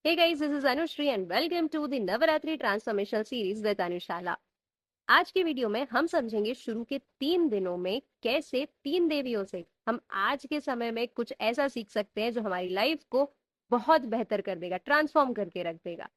Hey guys, this is Anushri and welcome to the Navaratri Transformational Series with Anushala। आज की video में हम समझेंगे शुरू के 3 दिनों में कैसे 3 देवियों से हम आज के समय में कुछ ऐसा सीख सकते हैं जो हमारी लाइफ को बहुत बेहतर कर देगा, ट्रांसफॉर्म करके रख देगा।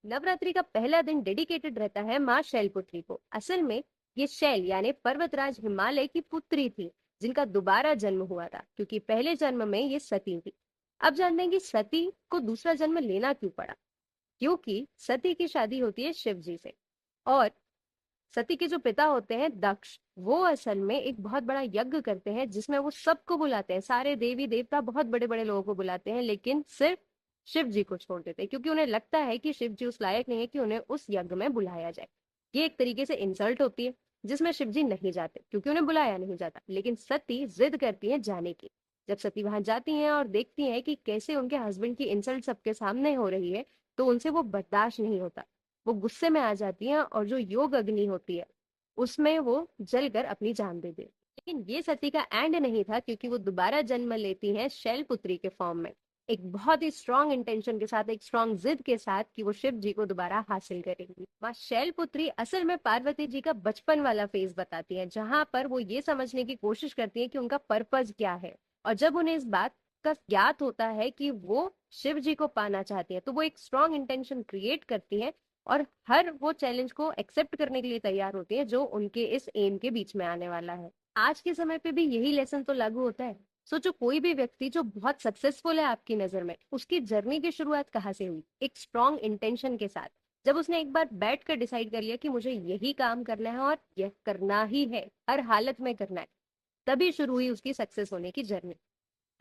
नवरात्रि का पहला दिन डेडिकेटेड रहता है माँ शैलपुत्री को। असल में ये शैल यानी पर्वतराज हिमालय की पुत्री थी, जिनका दोबारा जन्म हुआ था, क्योंकि पहले जन्म में ये सती थी। अब जानते हैं कि सती को दूसरा जन्म लेना क्यों पड़ा। क्योंकि सती की शादी होती है शिव जी से, और सती के जो पिता होते हैं दक्ष, वो असल में एक बहुत बड़ा यज्ञ करते हैं जिसमें वो सबको बुलाते हैं, सारे देवी देवता बहुत बड़े बड़े लोगों को बुलाते हैं, लेकिन सिर्फ शिव जी को छोड़ देते हैं, क्योंकि उन्हें लगता है कि शिव जी उस लायक नहीं है कि उन्हें उस यज्ञ में बुलाया जाए। ये एक तरीके से इंसल्ट होती है, जिसमें शिव जी नहीं जाते क्योंकि उन्हें बुलाया नहीं जाता। लेकिन सती जिद करती है जाने की। जब सती वहां जाती हैं और देखती हैं कि कैसे उनके हस्बैंड की इंसल्ट सबके सामने हो रही है, तो उनसे वो बर्दाश्त नहीं होता। वो गुस्से में आ जाती हैं और जो योग अग्नि होती है उसमें वो जलकर अपनी जान दे दे। लेकिन ये सती का एंड नहीं था, क्योंकि वो दोबारा जन्म लेती हैं शैलपुत्री के फॉर्म में, एक बहुत ही स्ट्रांग इंटेंशन के साथ, एक स्ट्रांग जिद के साथ कि वो शिव जी को दोबारा हासिल करेंगी। माँ शैलपुत्री असल में पार्वती जी का बचपन वाला फेज बताती है, जहां पर वो ये समझने की कोशिश करती है कि उनका पर्पस क्या है। और जब उन्हें इस बात का ज्ञात होता है कि वो शिव जी को पाना चाहती है, तो वो एक स्ट्रांग इंटेंशन क्रिएट करती है और हर वो चैलेंज को एक्सेप्ट करने के लिए तैयार होती है जो उनके इस एम के बीच में आने वाला है। आज के समय पे भी यही लेसन तो लागू होता है। सोचो, कोई भी व्यक्ति जो बहुत सक्सेसफुल है आपकी नजर में, उसकी जर्नी की शुरुआत कहाँ से हुई? एक स्ट्रांग इंटेंशन के साथ। जब उसने एक बार बैठ कर डिसाइड कर लिया कि मुझे यही काम करना है और यह करना ही है, हर हालत में करना है, तभी शुरू हुई उसकी सक्सेस होने की जर्नी।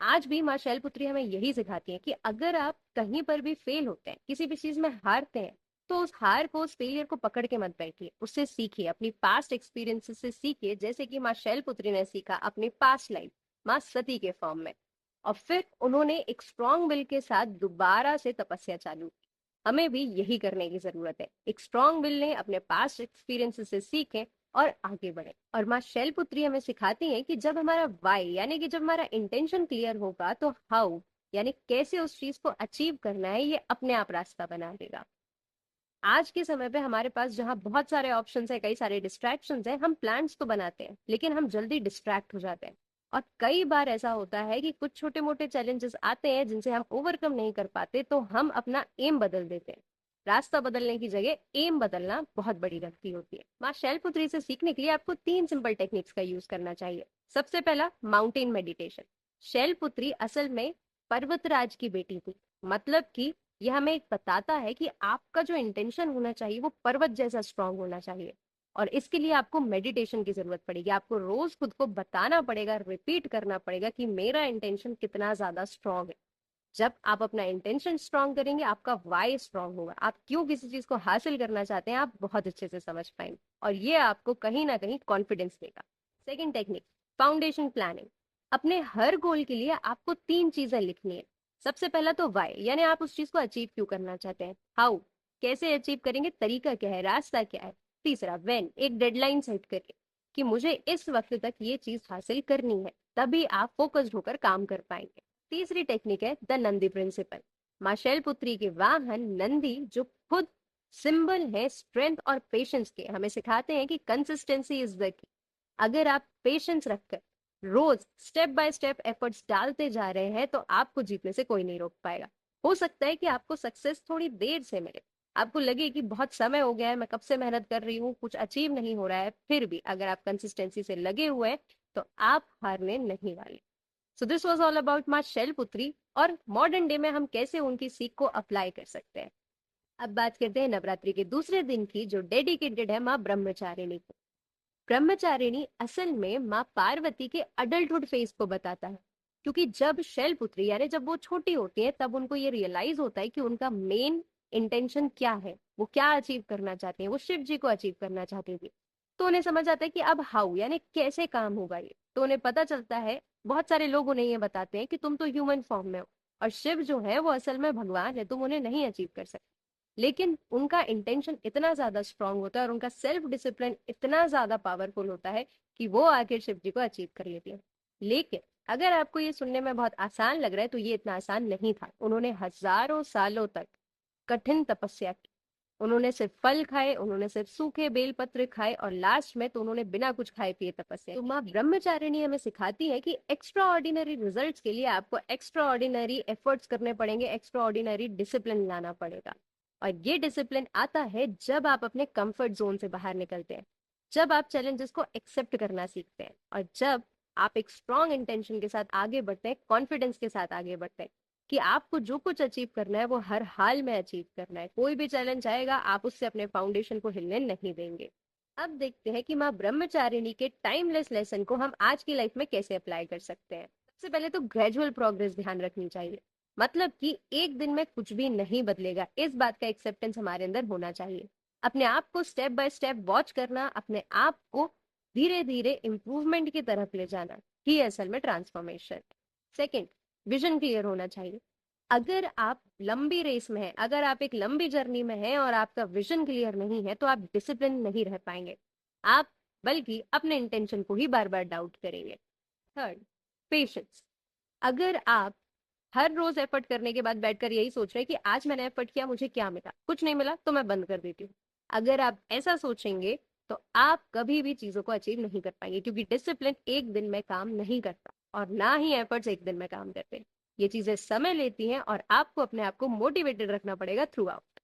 आज भी माँ शैलपुत्री हमें यही सिखाती है कि अगर आप कहीं पर भी फेल होते हैं, किसी भी चीज में हारते हैं, तो उस हार को, उस फेलियर को पकड़ के मत बैठिए, उससे सीखिए, अपनी पास्ट एक्सपीरियंसेस से सीखिए, जैसे कि माँ शैलपुत्री ने सीखा अपनी पास्ट लाइफ माँ सती के फॉर्म में। और फिर उन्होंने एक स्ट्रांग विल के साथ दोबारा से तपस्या चालू की। हमें भी यही करने की जरूरत है, एक स्ट्रांग विल लें, अपने पास्ट एक्सपीरियंसेस से सीखें और आगे बढ़े। और माँ शैलपुत्री हमें सिखाती है कि जब हमारा वाई यानी कि जब हमारा इंटेंशन क्लियर होगा, तो हाउ यानी कैसे उस चीज को अचीव करना है, ये अपने आप रास्ता बना देगा। आज के समय पे हमारे पास जहाँ बहुत सारे ऑप्शंस है, कई सारे डिस्ट्रैक्शंस है, हम प्लान्स तो बनाते हैं लेकिन हम जल्दी डिस्ट्रैक्ट हो जाते हैं। और कई बार ऐसा होता है कि कुछ छोटे मोटे चैलेंजेस आते हैं जिनसे हम ओवरकम नहीं कर पाते, तो हम अपना एम बदल देते हैं। रास्ता बदलने की जगह एम बदलना बहुत बड़ी गलती होती है। माँ शैलपुत्री से सीखने के लिए आपको 3 सिंपल टेक्निक्स का यूज करना चाहिए। सबसे पहला, माउंटेन मेडिटेशन। शैलपुत्री असल में पर्वतराज की बेटी थी, मतलब कि यह हमें बताता है कि आपका जो इंटेंशन होना चाहिए वो पर्वत जैसा स्ट्रांग होना चाहिए। और इसके लिए आपको मेडिटेशन की जरूरत पड़ेगी। आपको रोज खुद को बताना पड़ेगा, रिपीट करना पड़ेगा कि मेरा इंटेंशन कितना ज्यादा स्ट्रांग है। जब आप अपना इंटेंशन स्ट्रांग करेंगे, आपका वाई स्ट्रांग होगा, आप क्यों किसी चीज को हासिल करना चाहते हैं आप बहुत अच्छे से समझ पाएंगे, और ये आपको कहीं ना कहीं कॉन्फिडेंस देगा। Second technique, foundation planning. अपने हर गोल के लिए आपको 3 चीजें लिखनी है। सबसे पहला तो वाई, यानी आप उस चीज को अचीव क्यों करना चाहते हैं। हाउ, कैसे अचीव करेंगे, तरीका क्या है, रास्ता क्या है। तीसरा, व्हेन, एक डेडलाइन सेट करिए कि मुझे इस वक्त तक ये चीज हासिल करनी है, तभी आप फोकस्ड होकर काम कर पाएंगे। तीसरी टेक्निक है द नंदी प्रिंसिपल। माँ शैलपुत्री के वाहन नंदी, जो खुद सिंबल है स्ट्रेंथ और पेशेंस के, हमें सिखाते हैं कि कंसिस्टेंसी इज द की। अगर आप पेशेंस रखकर रोज स्टेप बाय स्टेप एफर्ट्स डालते जा रहे हैं, तो आपको जीतने से कोई नहीं रोक पाएगा। हो सकता है कि आपको सक्सेस थोड़ी देर से मिले, आपको लगे कि बहुत समय हो गया है, मैं कब से मेहनत कर रही हूँ, कुछ अचीव नहीं हो रहा है, फिर भी अगर आप कंसिस्टेंसी से लगे हुए हैं, तो आप हारने नहीं वाले। So this was all about माँ शैलपुत्री, और मॉडर्न डे में हम कैसे उनकी सीख को अप्लाई कर सकते हैं। अब बात करते हैं नवरात्रि के दूसरे दिन की, जो डेडिकेटेड है माँ ब्रह्मचारिणी को। ब्रह्मचारिणी असल में माँ पार्वती के अडल्टहुड फेज को बताता है, क्योंकि जब शैलपुत्री यानी जब वो छोटी होती है, तब उनको ये रियलाइज होता है कि उनका मेन इंटेंशन क्या है, वो क्या अचीव करना चाहते हैं। वो शिव जी को अचीव करना चाहती थी। तो उन्हें समझ आता है कि अब हाउ यानी कैसे काम होगा ये। तो उन्हें पता चलता है, बहुत सारे लोग उन्हें ये बताते हैं कि तुम तो ह्यूमन फॉर्म में हो, और शिव जो है वो असल में भगवान है, तुम उन्हें नहीं अचीव कर सकते। लेकिन उनका इंटेंशन इतना ज्यादा स्ट्रांग होता है और उनका सेल्फ डिसिप्लिन इतना ज्यादा पावरफुल होता है कि वो आखिर शिव जी को अचीव कर लेती है। लेकिन अगर आपको ये सुनने में बहुत आसान लग रहा है, तो ये इतना आसान नहीं था। उन्होंने हजारों सालों तक कठिन तपस्या की। उन्होंने सिर्फ फल खाए, उन्होंने सिर्फ सूखे बेलपत्र खाए और लास्ट में तो उन्होंने बिना कुछ खाए पिए तपस्या की। तो माँ ब्रह्मचारिणी हमें सिखाती है कि एक्स्ट्रा ऑर्डिनरी रिजल्ट के लिए आपको एक्स्ट्रा ऑर्डिनरी एफर्ट्स करने पड़ेंगे, एक्स्ट्रा ऑर्डिनरी डिसिप्लिन लाना पड़ेगा। और ये डिसिप्लिन आता है जब आप अपने कंफर्ट जोन से बाहर निकलते हैं, जब आप चैलेंजेस को एक्सेप्ट करना सीखते हैं और जब आप एक स्ट्रॉन्ग इंटेंशन के साथ आगे बढ़ते हैं, कॉन्फिडेंस के साथ आगे बढ़ते हैं कि आपको जो कुछ अचीव करना है वो हर हाल में अचीव करना है। कोई भी चैलेंज आएगा, आप उससे अपने फाउंडेशन को हिलने नहीं देंगे। अब देखते हैं कि माँ ब्रह्मचारिणी के टाइमलेस लेसन को हम आज की लाइफ में कैसे अप्लाई कर सकते हैं। सबसे पहले तो ग्रेजुअल प्रोग्रेस ध्यान रखनी चाहिए। मतलब कि एक दिन में कुछ भी नहीं बदलेगा, इस बात का एक्सेप्टेंस हमारे अंदर होना चाहिए। अपने आप को स्टेप बाय स्टेप वॉच करना, अपने आप को धीरे धीरे इम्प्रूवमेंट की तरफ ले जाना ही असल में ट्रांसफॉर्मेशन। सेकेंड, विजन क्लियर होना चाहिए। अगर आप लंबी रेस में हैं, अगर आप एक लंबी जर्नी में हैं और आपका विजन क्लियर नहीं है तो आप डिसिप्लिन नहीं रह पाएंगे, आप बल्कि अपने इंटेंशन को ही बार बार डाउट करेंगे। Third, patience. अगर आप हर रोज एफर्ट करने के बाद बैठकर यही सोच रहे हैं कि आज मैंने एफर्ट किया, मुझे क्या मिला, कुछ नहीं मिला तो मैं बंद कर देती हूँ, अगर आप ऐसा सोचेंगे तो आप कभी भी चीजों को अचीव नहीं कर पाएंगे, क्योंकि डिसिप्लिन एक दिन में काम नहीं करता और ना ही एफर्ट्स एक दिन में काम करते। ये चीजें समय लेती हैं और आपको अपने आप को मोटिवेटेड रखना पड़ेगा थ्रू आउट।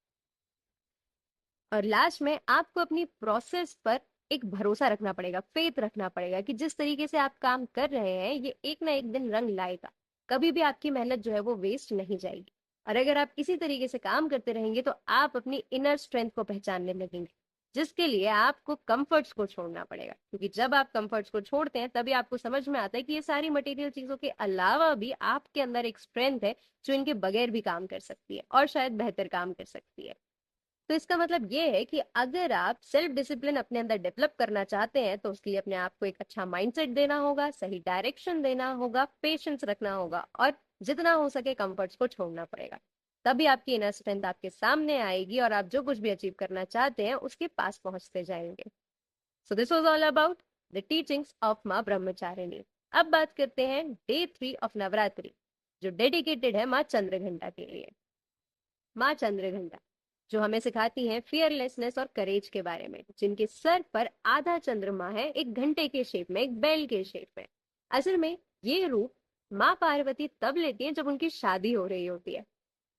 और लास्ट में आपको अपनी प्रोसेस पर एक भरोसा रखना पड़ेगा, फेथ रखना पड़ेगा कि जिस तरीके से आप काम कर रहे हैं ये एक ना एक दिन रंग लाएगा। कभी भी आपकी मेहनत जो है वो वेस्ट नहीं जाएगी। और अगर आप इसी तरीके से काम करते रहेंगे तो आप अपनी इनर स्ट्रेंथ को पहचानने लगेंगे, जिसके लिए आपको कंफर्ट्स को छोड़ना पड़ेगा। क्योंकि जब आप कंफर्ट्स को छोड़ते हैं तभी आपको समझ में आता है कि ये सारी मटेरियल चीजों के अलावा भी आपके अंदर एक स्ट्रेंथ है जो इनके बगैर भी काम कर सकती है और शायद बेहतर काम कर सकती है। तो इसका मतलब ये है कि अगर आप सेल्फ डिसिप्लिन अपने अंदर डेवलप करना चाहते हैं तो उसके लिए अपने आप को एक अच्छा माइंडसेट देना होगा, सही डायरेक्शन देना होगा, पेशेंस रखना होगा और जितना हो सके कंफर्ट्स को छोड़ना पड़ेगा। तभी आपकी इनर स्ट्रेंथ आपके सामने आएगी और आप जो कुछ भी अचीव करना चाहते हैं उसके पास पहुंचते जाएंगे। So this was all about the teachings of माँ ब्रह्मचारिणी। अब बात करते हैं डे 3 ऑफ नवरात्रि, जो डेडिकेटेड है माँ चंद्रघंटा के लिए। माँ चंद्रघंटा जो हमें सिखाती हैं फियरलेसनेस और करेज के बारे में, जिनके सर पर आधा चंद्रमा है, एक घंटे के शेप में, एक बेल के शेप में। असल में ये रूप माँ पार्वती तब लेती है जब उनकी शादी हो रही होती है,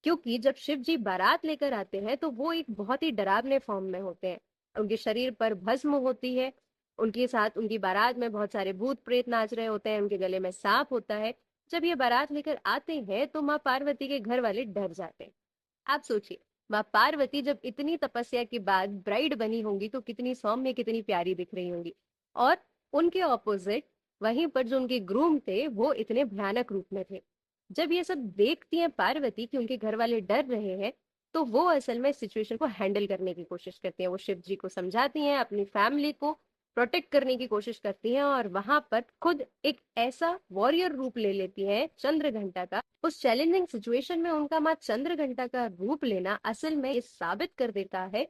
क्योंकि जब शिव जी बारात लेकर आते हैं तो वो एक बहुत ही डरावने फॉर्म में होते हैं। उनके शरीर पर भस्म होती है, उनके साथ उनकी बारात में बहुत सारे भूत प्रेत नाच रहे होते हैं, उनके गले में सांप होता है। जब ये बारात लेकर आते हैं तो माँ पार्वती के घर वाले डर जाते हैं। आप सोचिए, माँ पार्वती जब इतनी तपस्या के बाद ब्राइड बनी होंगी तो कितनी सौम्य, कितनी प्यारी दिख रही होंगी। और उनके ऑपोजिट वहीं पर जो उनके ग्रूम थे वो इतने भयानक रूप में थे। जब ये सब देखती हैं पार्वती कि उनके घर वाले डर रहे हैं, तो वो असल में सिचुएशन को हैंडल करने की कोशिश करती हैं। वो शिव जी को समझाती हैं, अपनी फैमिली को प्रोटेक्ट करने की कोशिश करती हैं और वहां पर खुद एक ऐसा वॉरियर रूप ले लेती हैं चंद्रघंटा का। उस चैलेंजिंग सिचुएशन में उनका माँ चंद्रघंटा का रूप लेना असल में ये साबित कर देता है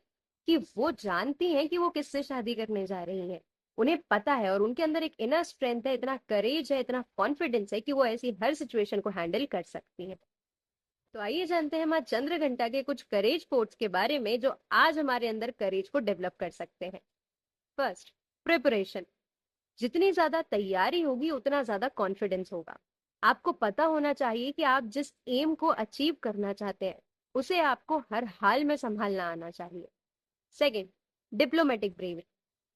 कि वो जानती हैं कि वो किससे शादी करने जा रही हैं। उन्हें पता है और उनके अंदर एक इनर स्ट्रेंथ है, इतना करेज है, इतना कॉन्फिडेंस है कि वो ऐसी हर सिचुएशन को हैंडल कर सकती है। तो आइए जानते हैं माँ चंद्रघंटा के कुछ करेज कोट्स के बारे में जो आज हमारे अंदर करेज को डेवलप कर सकते हैं। First, preparation. जितनी ज्यादा तैयारी होगी उतना ज्यादा कॉन्फिडेंस होगा। आपको पता होना चाहिए कि आप जिस एम को अचीव करना चाहते हैं उसे आपको हर हाल में संभालना आना चाहिए। Second, diplomatic bravery.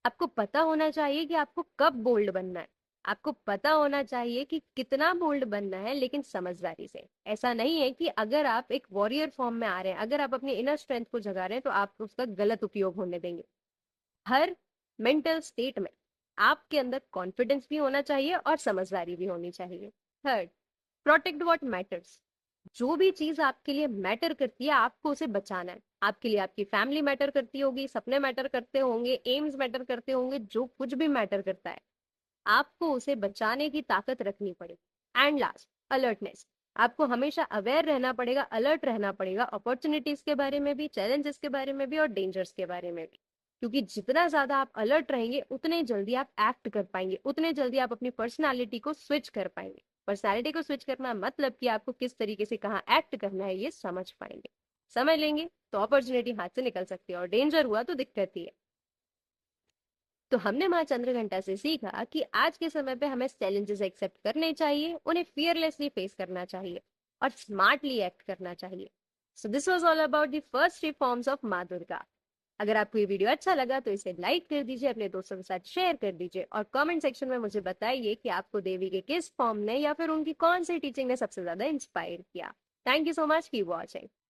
आपको पता होना चाहिए कि आपको कब बोल्ड बनना है। आपको पता होना चाहिए कि कितना बोल्ड बनना है, लेकिन समझदारी से। ऐसा नहीं है कि अगर आप एक वॉरियर फॉर्म में आ रहे हैं, अगर आप अपनी इनर स्ट्रेंथ को जगा रहे हैं तो आप उसका गलत उपयोग होने देंगे। हर मेंटल स्टेट में आपके अंदर कॉन्फिडेंस भी होना चाहिए और समझदारी भी होनी चाहिए। Third, protect what matters. जो भी चीज आपके लिए मैटर करती है आपको उसे बचाना है। आपके लिए आपकी फैमिली मैटर करती होगी, सपने मैटर करते होंगे, एम्स मैटर करते होंगे, जो कुछ भी मैटर करता है आपको उसे बचाने की ताकत रखनी पड़ेगी। And last, alertness. आपको हमेशा अवेयर रहना पड़ेगा, अलर्ट रहना पड़ेगा, अपॉर्चुनिटीज के बारे में भी, चैलेंजेस के बारे में भी और डेंजर्स के बारे में भी। क्योंकि जितना ज्यादा आप अलर्ट रहेंगे उतने जल्दी आप एक्ट कर पाएंगे, उतने जल्दी आप अपनी पर्सनालिटी को स्विच कर पाएंगे। पर्सनालिटी को स्विच करना मतलब कि आपको किस तरीके से कहाँ एक्ट करना है ये समझ पाएंगे। समझ लेंगे तो अपॉर्चुनिटी हाथ से निकल सकती है और डेंजर हुआ तो दिक्कत ही है। तो हमने माँ चंद्रघंटा से सीखा कि आज के समय पे हमें चैलेंजेस एक्सेप्ट करने चाहिए, उन्हें फियरलेसली फेस करना चाहिए और स्मार्टली एक्ट करना चाहिए। So this was all about the first three forms of माँ दुर्गा। अगर आपको ये वीडियो अच्छा लगा तो इसे लाइक कर दीजिए, अपने दोस्तों के साथ शेयर कर दीजिए और कमेंट सेक्शन में मुझे बताइए कि आपको देवी के किस फॉर्म ने या फिर उनकी कौन सी टीचिंग ने सबसे ज्यादा इंस्पायर किया। Thank you so much, keep watching.